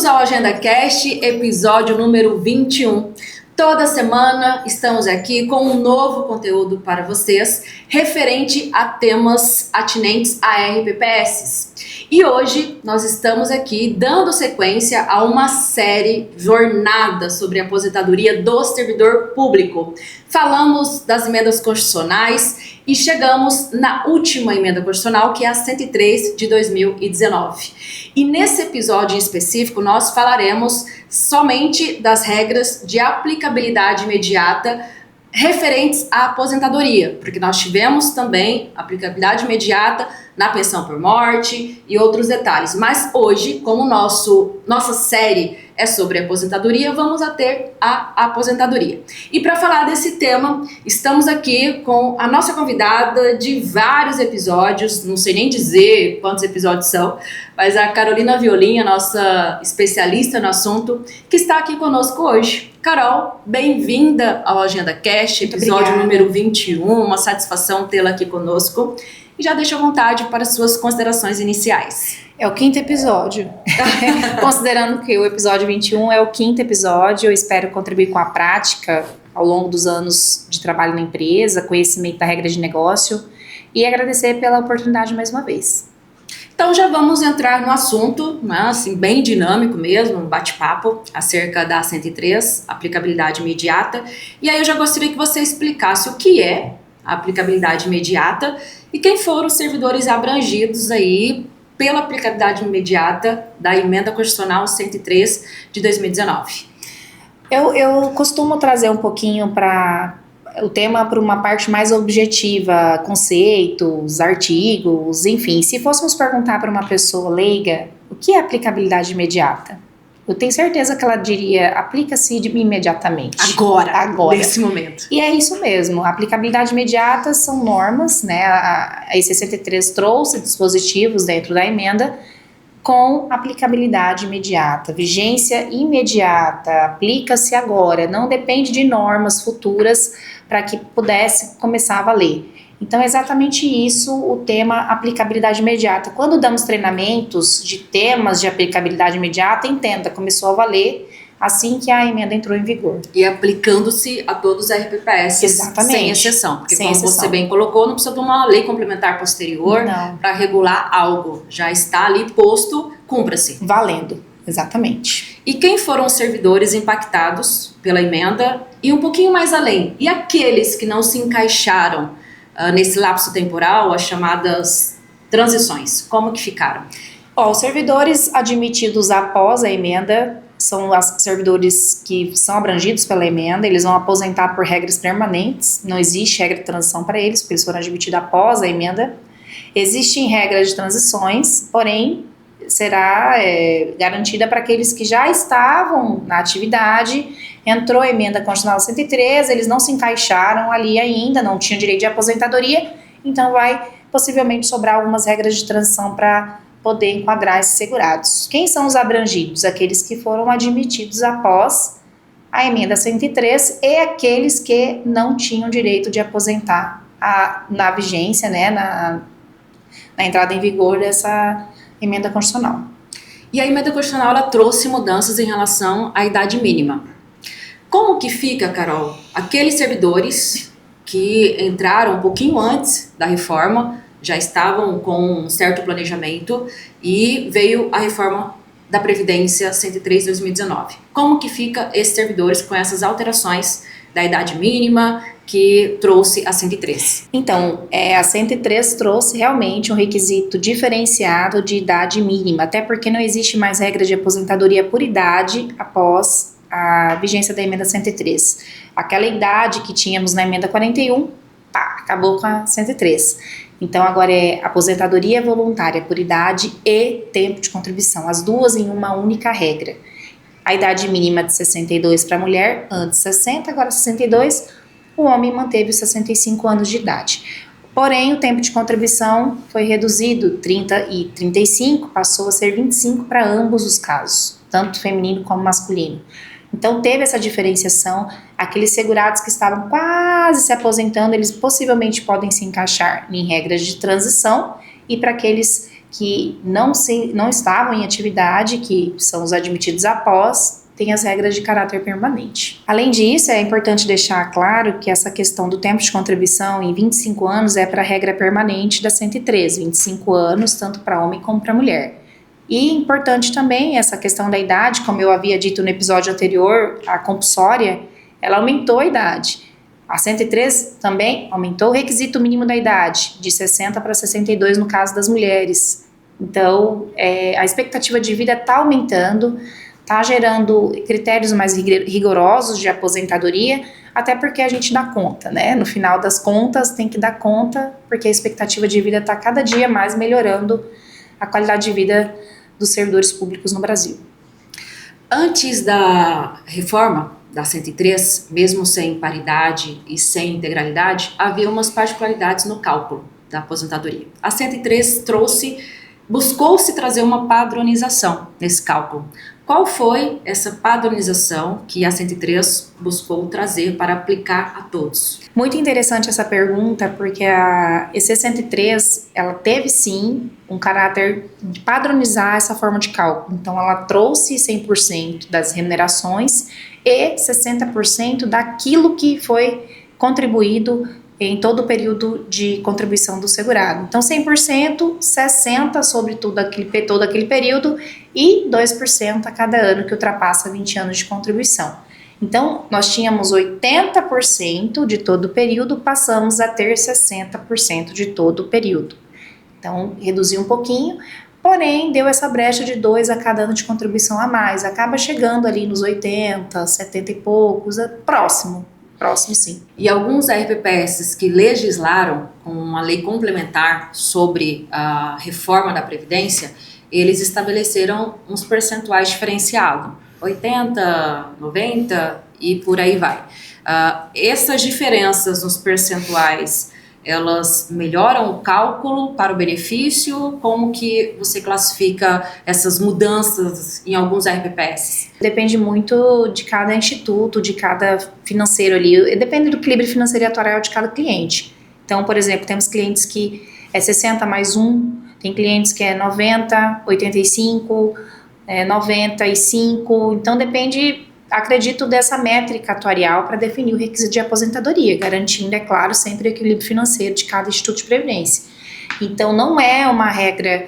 Bem-vindos ao Agenda Cast, episódio número 21. Toda semana estamos aqui com um novo conteúdo para vocês, referente a temas atinentes a RPPS. E hoje nós estamos aqui dando sequência a uma série jornada sobre a aposentadoria do servidor público. Falamos das emendas constitucionais e chegamos na última emenda constitucional, que é a 103 de 2019. E nesse episódio em específico nós falaremos somente das regras de aplicabilidade imediata referentes à aposentadoria, porque nós tivemos também aplicabilidade imediata na pensão por morte e outros detalhes. Mas hoje, como nossa série é sobre aposentadoria, vamos ter a aposentadoria. E para falar desse tema, estamos aqui com a nossa convidada de vários episódios, não sei nem dizer quantos episódios são, mas a Carolina Violim, a nossa especialista no assunto, que está aqui conosco hoje. Carol, bem-vinda ao Agenda Cast, episódio número 21, uma satisfação tê-la aqui conosco. E já deixo à vontade para suas considerações iniciais. É o quinto episódio. Considerando que o episódio 21 é o quinto episódio, eu espero contribuir com a prática ao longo dos anos de trabalho na empresa, conhecimento da regra de negócio e agradecer pela oportunidade mais uma vez. Então já vamos entrar no assunto, né, assim, bem dinâmico mesmo, um bate-papo acerca da 103, aplicabilidade imediata. E aí eu já gostaria que você explicasse o que é a aplicabilidade imediata e quem foram os servidores abrangidos aí pela aplicabilidade imediata da Emenda Constitucional 103 de 2019. Eu costumo trazer um pouquinho para o tema para uma parte mais objetiva, conceitos, artigos, enfim. Se fôssemos perguntar para uma pessoa leiga o que é aplicabilidade imediata, eu tenho certeza que ela diria, aplica-se imediatamente. Agora, nesse momento. E é isso mesmo, a aplicabilidade imediata são normas, né? A E63 trouxe dispositivos dentro da emenda com aplicabilidade imediata, vigência imediata, aplica-se agora, não depende de normas futuras para que pudesse começar a valer. Então é exatamente isso o tema aplicabilidade imediata. Quando damos treinamentos de temas de aplicabilidade imediata, entenda, começou a valer assim que a emenda entrou em vigor. E aplicando-se a todos os RPPS, exatamente, sem exceção. Porque sem como exceção. Você bem colocou, não precisa de uma lei complementar posterior para regular algo. Já está ali posto, cumpra-se. Valendo, exatamente. E quem foram os servidores impactados pela emenda e um pouquinho mais além? E aqueles que não se encaixaram nesse lapso temporal, as chamadas transições, como que ficaram? Os servidores admitidos após a emenda são os servidores que são abrangidos pela emenda, eles vão aposentar por regras permanentes, não existe regra de transição para eles, porque eles foram admitidos após a emenda. Existem regras de transições, porém será garantida para aqueles que já estavam na atividade. Entrou a emenda constitucional 103, eles não se encaixaram ali ainda, não tinham direito de aposentadoria, então vai possivelmente sobrar algumas regras de transição para poder enquadrar esses segurados. Quem são os abrangidos? Aqueles que foram admitidos após a emenda 103 e aqueles que não tinham direito de aposentar na vigência, né, na entrada em vigor dessa emenda constitucional. E a emenda constitucional ela trouxe mudanças em relação à idade mínima. Como que fica, Carol, aqueles servidores que entraram um pouquinho antes da reforma, já estavam com um certo planejamento e veio a reforma da Previdência 103 de 2019. Como que fica esses servidores com essas alterações da idade mínima que trouxe a 103? Então, a 103 trouxe realmente um requisito diferenciado de idade mínima, até porque não existe mais regra de aposentadoria por idade após a vigência da emenda 103. Aquela idade que tínhamos na emenda 41, acabou com a 103. Então agora é aposentadoria voluntária por idade e tempo de contribuição, as duas em uma única regra. A idade mínima de 62 para a mulher, antes 60, agora 62, o homem manteve os 65 anos de idade. Porém, o tempo de contribuição foi reduzido, 30 e 35, passou a ser 25 para ambos os casos, tanto feminino como masculino. Então teve essa diferenciação, aqueles segurados que estavam quase se aposentando, eles possivelmente podem se encaixar em regras de transição, e para aqueles que não estavam em atividade, que são os admitidos após, tem as regras de caráter permanente. Além disso, é importante deixar claro que essa questão do tempo de contribuição em 25 anos é para a regra permanente da 103, 25 anos, tanto para homem como para mulher. E importante também essa questão da idade, como eu havia dito no episódio anterior, a compulsória, ela aumentou a idade. A 103 também aumentou o requisito mínimo da idade, de 60 para 62 no caso das mulheres. Então, a expectativa de vida está aumentando, está gerando critérios mais rigorosos de aposentadoria, até porque a gente dá conta, né? No final das contas, tem que dar conta, porque a expectativa de vida está cada dia mais melhorando a qualidade de vida dos servidores públicos no Brasil. Antes da reforma da 103, mesmo sem paridade e sem integralidade, havia umas particularidades no cálculo da aposentadoria. A 103 buscou-se trazer uma padronização nesse cálculo. Qual foi essa padronização que a 103 buscou trazer para aplicar a todos? Muito interessante essa pergunta, porque a EC 103, ela teve sim um caráter de padronizar essa forma de cálculo. Então, ela trouxe 100% das remunerações e 60% daquilo que foi contribuído em todo o período de contribuição do segurado. Então, 100%, 60% sobre todo aquele período e 2% a cada ano que ultrapassa 20 anos de contribuição. Então, nós tínhamos 80% de todo o período, passamos a ter 60% de todo o período. Então, reduziu um pouquinho, porém, deu essa brecha de 2 a cada ano de contribuição a mais. Acaba chegando ali nos 80, 70 e poucos, próximo sim. E alguns RPPS que legislaram com uma lei complementar sobre a reforma da Previdência, eles estabeleceram uns percentuais diferenciados, 80, 90 e por aí vai. Essas diferenças nos percentuais, elas melhoram o cálculo para o benefício? Como que você classifica essas mudanças em alguns RPPS? Depende muito de cada instituto, de cada financeiro ali, depende do equilíbrio financeiro e atuarial de cada cliente. Então, por exemplo, temos clientes que é 60 mais 1, tem clientes que é 90, 85, 95, então depende, acredito, dessa métrica atuarial para definir o requisito de aposentadoria, garantindo, é claro, sempre o equilíbrio financeiro de cada instituto de previdência. Então, não é uma regra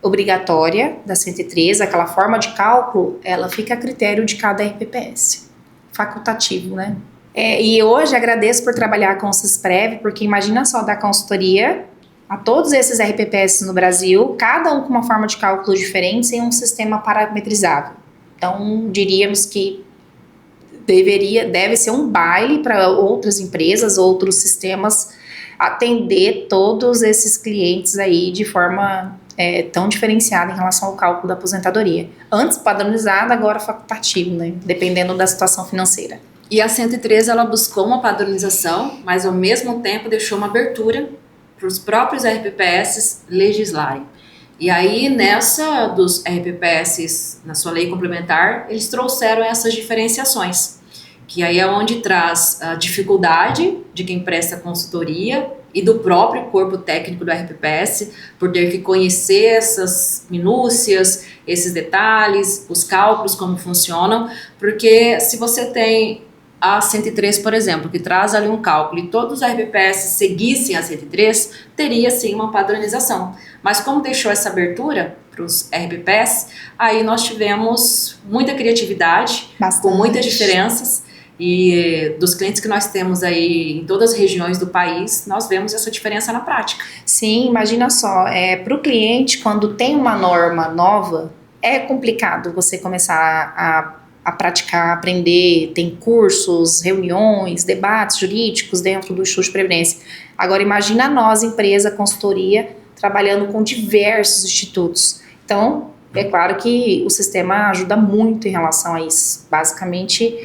obrigatória da 103, aquela forma de cálculo, ela fica a critério de cada RPPS, facultativo, né? E hoje agradeço por trabalhar com o Sisprev, porque imagina só dar consultoria a todos esses RPPS no Brasil, cada um com uma forma de cálculo diferente, em um sistema parametrizável. Então, diríamos que deve ser um baile para outras empresas, outros sistemas, atender todos esses clientes aí de forma tão diferenciada em relação ao cálculo da aposentadoria. Antes padronizada, agora facultativo, né? Dependendo da situação financeira. E a 103, ela buscou uma padronização, mas ao mesmo tempo deixou uma abertura para os próprios RPPS legislarem. E aí, nessa dos RPPS, na sua lei complementar, eles trouxeram essas diferenciações, que aí é onde traz a dificuldade de quem presta consultoria e do próprio corpo técnico do RPPS, por ter que conhecer essas minúcias, esses detalhes, os cálculos, como funcionam, porque se você tem a 103, por exemplo, que traz ali um cálculo e todos os RPPS seguissem a 103, teria sim uma padronização. Mas como deixou essa abertura para os RPPS, aí nós tivemos muita criatividade, Bastante. Com muitas diferenças, e dos clientes que nós temos aí em todas as regiões do país, nós vemos essa diferença na prática. Sim, imagina só, para o cliente, quando tem uma norma nova, é complicado você começar a praticar, aprender, tem cursos, reuniões, debates jurídicos dentro do Instituto de Previdência. Agora imagina nós, empresa, consultoria, trabalhando com diversos institutos. Então, é claro que o sistema ajuda muito em relação a isso. Basicamente,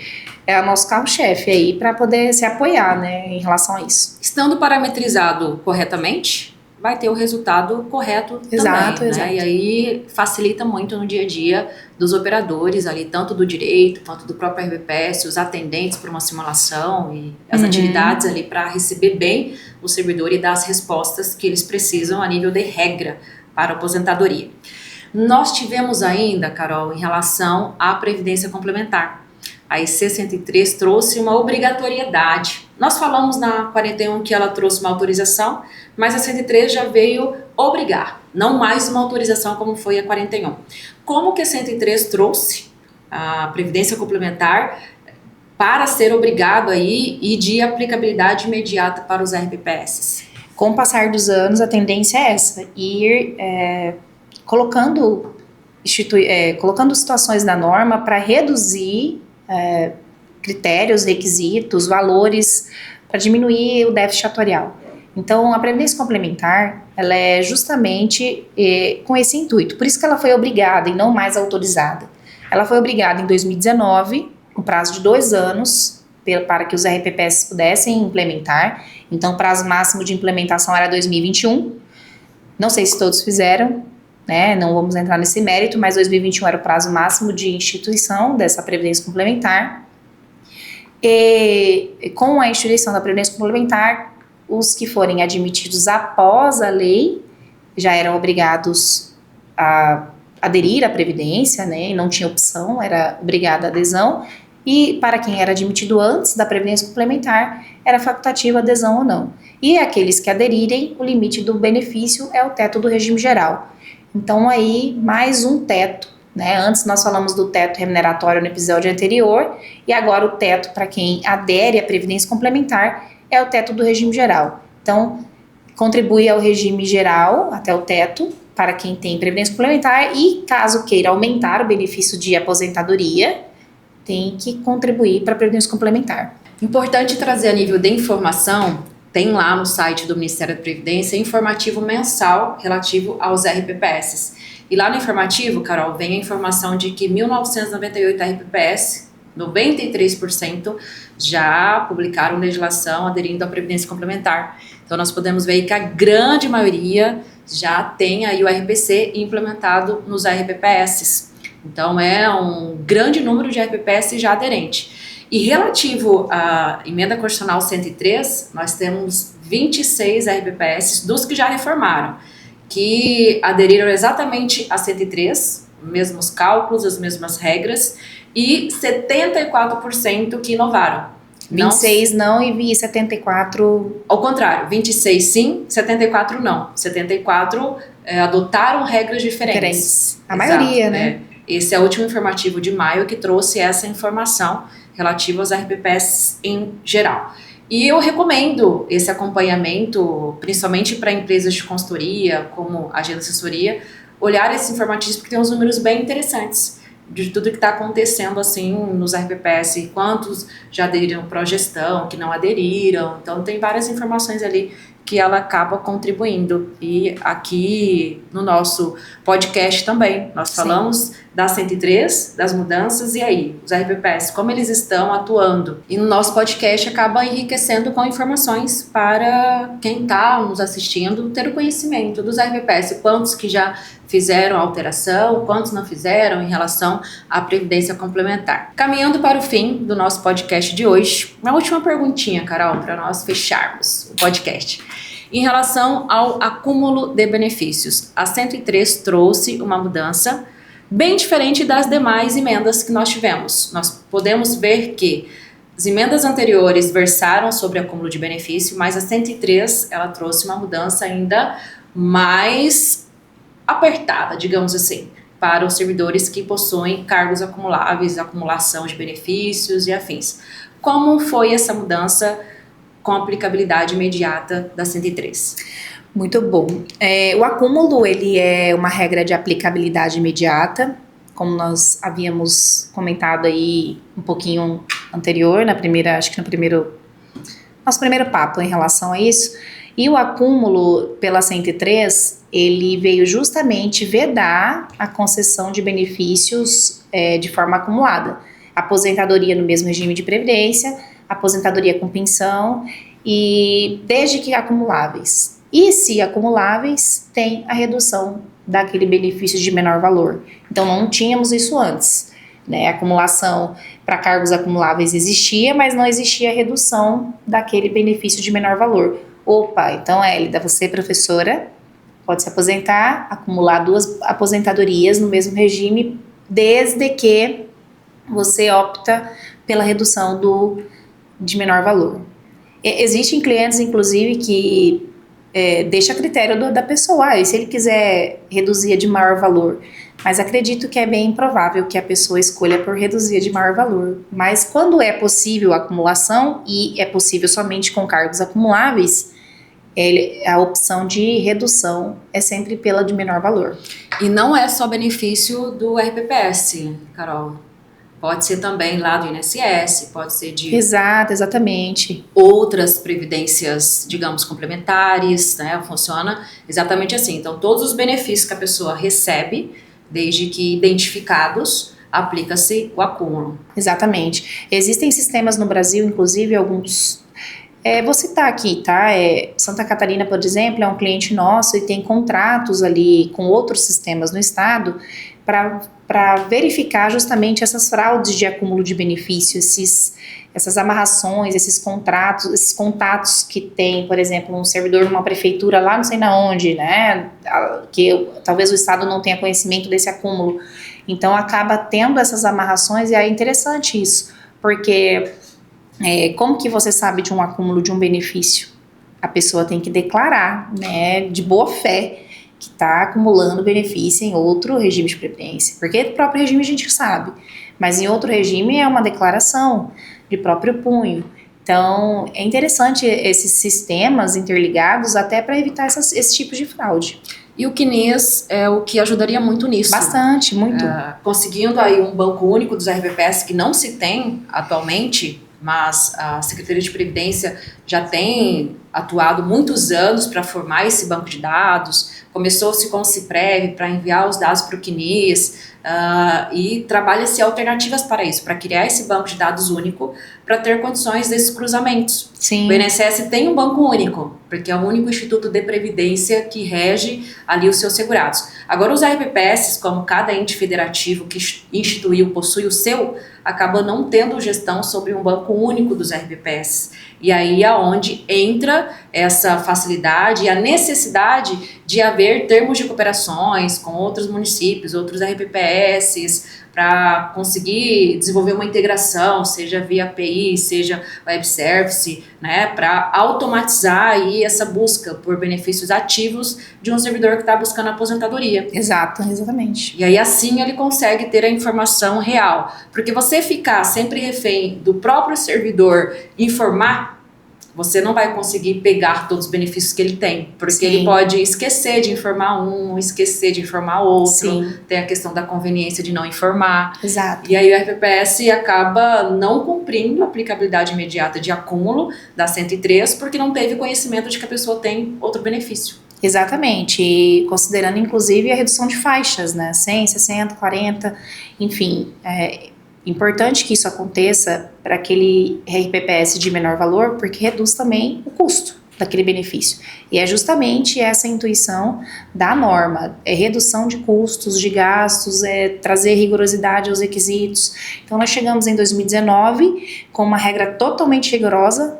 é o nosso carro-chefe aí para poder se apoiar, né, em relação a isso. Estando parametrizado corretamente, vai ter o resultado correto Exato, também, exato. né? E aí facilita muito no dia a dia dos operadores ali, tanto do direito, quanto do próprio RPPS, os atendentes para uma simulação e as atividades ali para receber bem o servidor e dar as respostas que eles precisam a nível de regra para a aposentadoria. Nós tivemos ainda, Carol, em relação à Previdência Complementar. A IC 103 trouxe uma obrigatoriedade. Nós falamos na 41 que ela trouxe uma autorização, mas a 103 já veio obrigar, não mais uma autorização como foi a 41. Como que a 103 trouxe a Previdência Complementar para ser obrigado aí e de aplicabilidade imediata para os RPPS? Com o passar dos anos, a tendência é essa, ir colocando situações na norma para reduzir critérios, requisitos, valores, para diminuir o déficit atuarial. Então, a Previdência Complementar, ela é justamente com esse intuito, por isso que ela foi obrigada e não mais autorizada. Ela foi obrigada em 2019, com prazo de 2 anos, para que os RPPS pudessem implementar. Então, o prazo máximo de implementação era 2021. Não sei se todos fizeram, né? Não vamos entrar nesse mérito, mas 2021 era o prazo máximo de instituição dessa Previdência Complementar. E com a instituição da Previdência Complementar, os que forem admitidos após a lei já eram obrigados a aderir à Previdência, né? E não tinha opção, era obrigada a adesão. E para quem era admitido antes da Previdência Complementar, era facultativa a adesão ou não. E aqueles que aderirem, o limite do benefício é o teto do regime geral. Então, aí, mais um teto, né? Antes nós falamos do teto remuneratório no episódio anterior, e agora o teto para quem adere à Previdência Complementar é o teto do regime geral. Então, contribui ao regime geral, até o teto, para quem tem Previdência Complementar, e caso queira aumentar o benefício de aposentadoria, tem que contribuir para a Previdência Complementar. Importante trazer a nível de informação, tem lá no site do Ministério da Previdência informativo mensal relativo aos RPPS. E lá no informativo, Carol, vem a informação de que 1.998 RPPS, 93% já publicaram legislação aderindo à Previdência Complementar. Então nós podemos ver que a grande maioria já tem aí o RPC implementado nos RPPS. Então é um grande número de RPPS já aderente. E relativo à Emenda Constitucional 103, nós temos 26 RPPS dos que já reformaram, que aderiram exatamente a 103, mesmos cálculos, as mesmas regras, e 74% que inovaram. 26 não e 74... Ao contrário, 26 sim, 74 não. 74 adotaram regras diferentes. A maioria, né? Esse é o último informativo de maio que trouxe essa informação relativa aos RPPS em geral. E eu recomendo esse acompanhamento, principalmente para empresas de consultoria, como agência de assessoria, olhar esses informativos porque tem uns números bem interessantes de tudo que está acontecendo assim nos RPPS, quantos já aderiram para a gestão, que não aderiram. Então tem várias informações ali que ela acaba contribuindo. E aqui no nosso podcast também, nós falamos da 103, das mudanças, e aí, os RPPS, como eles estão atuando. E no nosso podcast acaba enriquecendo com informações para quem está nos assistindo ter o conhecimento dos RPPS, quantos que já fizeram alteração, quantos não fizeram em relação à Previdência Complementar. Caminhando para o fim do nosso podcast de hoje, uma última perguntinha, Carol, para nós fecharmos o podcast. Em relação ao acúmulo de benefícios, a 103 trouxe uma mudança bem diferente das demais emendas que nós tivemos. Nós podemos ver que as emendas anteriores versaram sobre acúmulo de benefício, mas a 103 ela trouxe uma mudança ainda mais apertada, digamos assim, para os servidores que possuem cargos acumuláveis, acumulação de benefícios e afins. Como foi essa mudança com aplicabilidade imediata da 103? Muito bom. O acúmulo, ele é uma regra de aplicabilidade imediata, como nós havíamos comentado aí um pouquinho anterior, nosso primeiro papo em relação a isso. E o acúmulo pela 103, ele veio justamente vedar a concessão de benefícios de forma acumulada. Aposentadoria no mesmo regime de previdência, aposentadoria com pensão, e desde que acumuláveis. E se acumuláveis, tem a redução daquele benefício de menor valor. Então não tínhamos isso antes, né? A acumulação para cargos acumuláveis existia, mas não existia a redução daquele benefício de menor valor. Opa, então Hélida, você professora, pode se aposentar, acumular 2 aposentadorias no mesmo regime, desde que você opta pela redução de menor valor. Existem clientes, inclusive, que deixa a critério da pessoa, e se ele quiser reduzir a de maior valor. Mas acredito que é bem improvável que a pessoa escolha por reduzir a de maior valor. Mas quando é possível a acumulação, e é possível somente com cargos acumuláveis, a opção de redução é sempre pela de menor valor. E não é só benefício do RPPS, Carol. Pode ser também lá do INSS, pode ser de... Exato, exatamente. Outras previdências, digamos, complementares, né? Funciona exatamente assim. Então, todos os benefícios que a pessoa recebe, desde que identificados, aplica-se o acúmulo. Exatamente. Existem sistemas no Brasil, inclusive alguns... vou citar aqui, tá? Santa Catarina, por exemplo, é um cliente nosso e tem contratos ali com outros sistemas no estado para verificar justamente essas fraudes de acúmulo de benefício, essas amarrações, esses contratos, esses contatos que tem, por exemplo, um servidor numa prefeitura lá não sei na onde, né? Que talvez o estado não tenha conhecimento desse acúmulo. Então acaba tendo essas amarrações e é interessante isso, porque... como que você sabe de um acúmulo de um benefício? A pessoa tem que declarar, né, de boa fé, que está acumulando benefício em outro regime de previdência. Porque o próprio regime a gente sabe, mas em outro regime é uma declaração de próprio punho. Então, é interessante esses sistemas interligados até para evitar esse tipo de fraude. E o CNIS é o que ajudaria muito nisso. Bastante, muito. Conseguindo aí um banco único dos RPPS que não se tem atualmente, mas a Secretaria de Previdência já tem atuado muitos anos para formar esse banco de dados, começou-se com o Ciprev para enviar os dados para o CNIS, e trabalha-se alternativas para isso, para criar esse banco de dados único, para ter condições desses cruzamentos. Sim. O INSS tem um banco único, porque é o único instituto de previdência que rege ali os seus segurados. Agora os RPPS, como cada ente federativo que instituiu possui o seu, acaba não tendo gestão sobre um banco único dos RPPS. E aí é onde entra essa facilidade e a necessidade de haver termos de cooperações com outros municípios, outros RPPS, para conseguir desenvolver uma integração, seja via API, seja web service, né, para automatizar aí essa busca por benefícios ativos de um servidor que está buscando aposentadoria. Exato, exatamente. E aí assim ele consegue ter a informação real, porque você ficar sempre refém do próprio servidor informar, você não vai conseguir pegar todos os benefícios que ele tem, porque Sim. ele pode esquecer de informar um, esquecer de informar outro. Sim. Tem a questão da conveniência de não informar. Exato. E aí o RPPS acaba não cumprindo a aplicabilidade imediata de acúmulo da 103, porque não teve conhecimento de que a pessoa tem outro benefício. Exatamente, e considerando inclusive a redução de faixas, né, 100, 60, 40, enfim, importante que isso aconteça para aquele RPPS de menor valor, porque reduz também o custo daquele benefício. E é justamente essa intuição da norma, redução de custos, de gastos, trazer rigorosidade aos requisitos. Então nós chegamos em 2019 com uma regra totalmente rigorosa,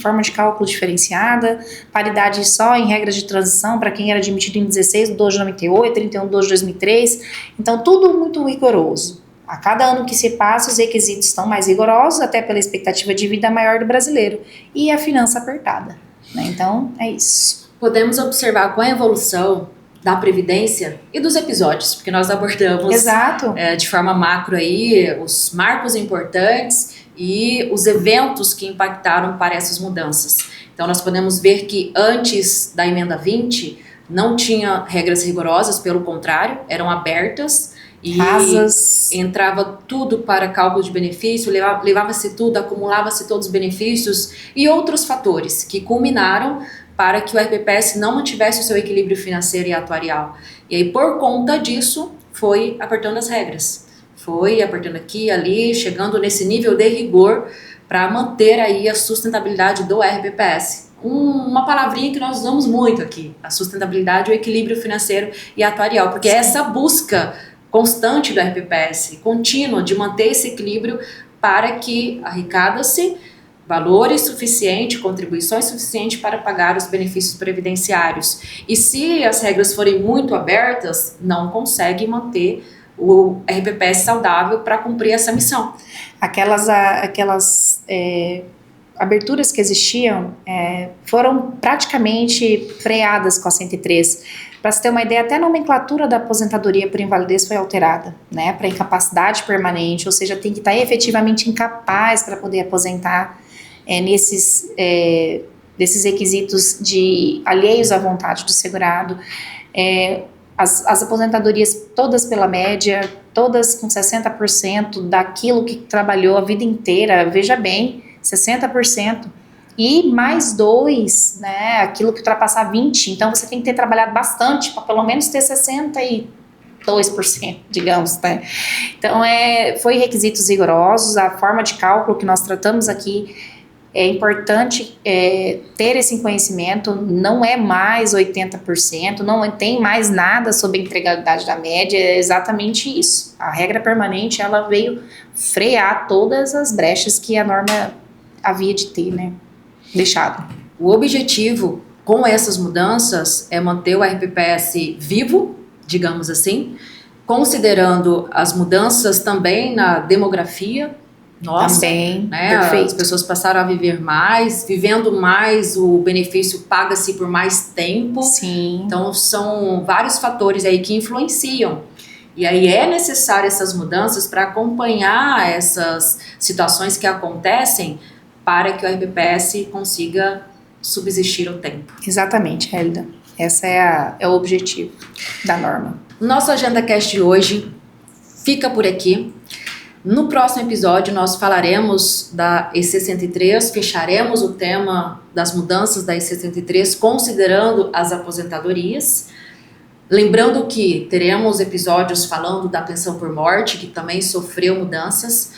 forma de cálculo diferenciada, paridade só em regras de transição para quem era admitido em 16 de 12 de 98, 31 de 12 de 2003, então tudo muito rigoroso. A cada ano que se passa, os requisitos estão mais rigorosos, até pela expectativa de vida maior do brasileiro, e a finança apertada, né? Então, é isso. Podemos observar com a evolução da Previdência e dos episódios, porque nós abordamos Exato. De forma macro aí os marcos importantes e os eventos que impactaram para essas mudanças. Então, nós podemos ver que antes da emenda 20, não tinha regras rigorosas, pelo contrário, eram abertas, e Rasas. entrava tudo para cálculo de benefício, levava-se tudo, acumulava-se todos os benefícios e outros fatores que culminaram para que o RPPS não mantivesse o seu equilíbrio financeiro e atuarial. E aí, por conta disso, foi apertando as regras. Foi apertando aqui e ali, chegando nesse nível de rigor para manter aí a sustentabilidade do RPPS. Uma palavrinha que nós usamos muito aqui, a sustentabilidade, o equilíbrio financeiro e atuarial, porque é essa busca constante do RPPS, contínua, de manter esse equilíbrio para que arrecada-se valores suficientes, contribuições suficientes para pagar os benefícios previdenciários. E se as regras forem muito abertas, não consegue manter o RPPS saudável para cumprir essa missão. Aquelas aberturas que existiam foram praticamente freadas com a 103. Para você ter uma ideia, até a nomenclatura da aposentadoria por invalidez foi alterada, né, para incapacidade permanente, ou seja, tem que estar efetivamente incapaz para poder aposentar desses requisitos alheios à vontade do segurado. As aposentadorias todas pela média, todas com 60% daquilo que trabalhou a vida inteira, veja bem, 60%, e mais 2, né, aquilo que ultrapassar 20%, então você tem que ter trabalhado bastante para pelo menos ter 62%, digamos, né? Então foi requisitos rigorosos, a forma de cálculo que nós tratamos aqui é importante ter esse conhecimento, não é mais 80%, não tem mais nada sobre a empregabilidade da média, é exatamente isso. A regra permanente, ela veio frear todas as brechas que a norma havia de ter, né, deixado. O objetivo com essas mudanças é manter o RPPS vivo, digamos assim, considerando as mudanças também na demografia. Nossa, também, né? Perfeito. As pessoas passaram a viver mais, vivendo mais, o benefício paga-se por mais tempo. Sim. Então são vários fatores aí que influenciam. E aí é necessário essas mudanças para acompanhar essas situações que acontecem para que o RPPS consiga subsistir o tempo. Exatamente, Hélida. Esse é o objetivo da norma. Nosso AgendaCast de hoje fica por aqui. No próximo episódio nós falaremos da EC 103, fecharemos o tema das mudanças da EC 103 considerando as aposentadorias. Lembrando que teremos episódios falando da pensão por morte, que também sofreu mudanças.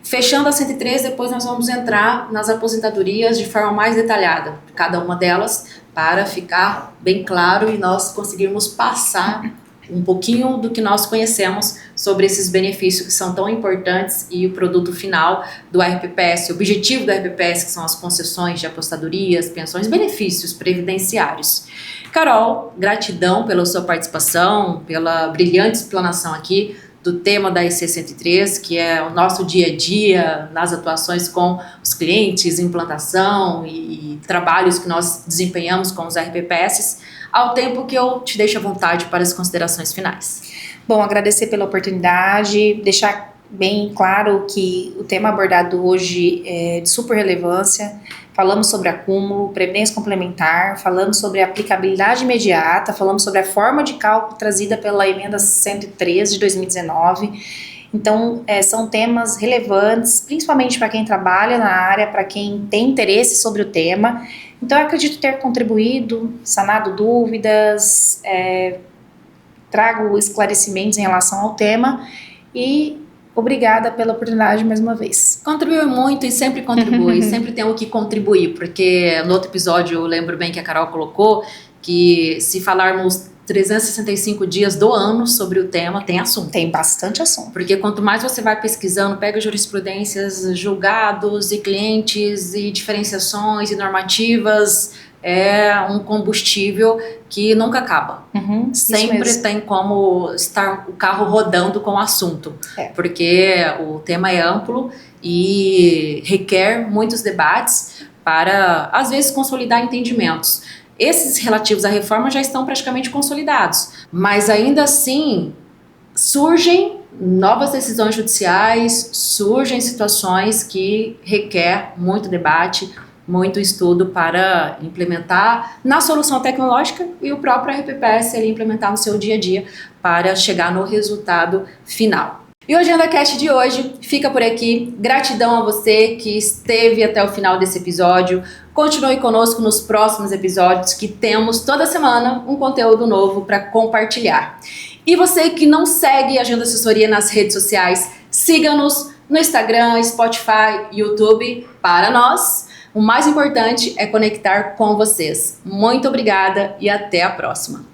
Fechando a 103, depois nós vamos entrar nas aposentadorias de forma mais detalhada, cada uma delas, para ficar bem claro e nós conseguirmos passar um pouquinho do que nós conhecemos sobre esses benefícios que são tão importantes e o produto final do RPPS, o objetivo do RPPS, que são as concessões de apostadorias, pensões, benefícios previdenciários. Carol, gratidão pela sua participação, pela brilhante explanação aqui do tema da EC 103, que é o nosso dia a dia nas atuações com os clientes, implantação e trabalhos que nós desempenhamos com os RPPS, ao tempo que eu te deixo à vontade para as considerações finais. Bom, agradecer pela oportunidade, deixar bem claro que o tema abordado hoje é de super relevância. Falamos sobre acúmulo, previdência complementar, falamos sobre a aplicabilidade imediata, falamos sobre a forma de cálculo trazida pela emenda 103 de 2019. Então, são temas relevantes, principalmente para quem trabalha na área, para quem tem interesse sobre o tema. Então, eu acredito ter contribuído, sanado dúvidas, trago esclarecimentos em relação ao tema e obrigada pela oportunidade mais uma vez. Contribuiu muito e sempre contribui, sempre tem o que contribuir, porque no outro episódio eu lembro bem que a Carol colocou que se falarmos 365 dias do ano sobre o tema, tem assunto. Tem bastante assunto. Porque quanto mais você vai pesquisando, pega jurisprudências, julgados e clientes e diferenciações e normativas, é um combustível que nunca acaba. Sempre tem como estar o carro rodando com o assunto, porque o tema é amplo e requer muitos debates para, às vezes, consolidar entendimentos. Esses relativos à reforma já estão praticamente consolidados, mas ainda assim surgem novas decisões judiciais, surgem situações que requer muito debate, muito estudo para implementar na solução tecnológica e o próprio RPPS ele implementar no seu dia a dia para chegar no resultado final. E o AgendaCast de hoje fica por aqui. Gratidão a você que esteve até o final desse episódio. Continue conosco nos próximos episódios que temos toda semana um conteúdo novo para compartilhar. E você que não segue a Agenda Assessoria nas redes sociais, siga-nos no Instagram, Spotify, YouTube. Para nós, o mais importante é conectar com vocês. Muito obrigada e até a próxima.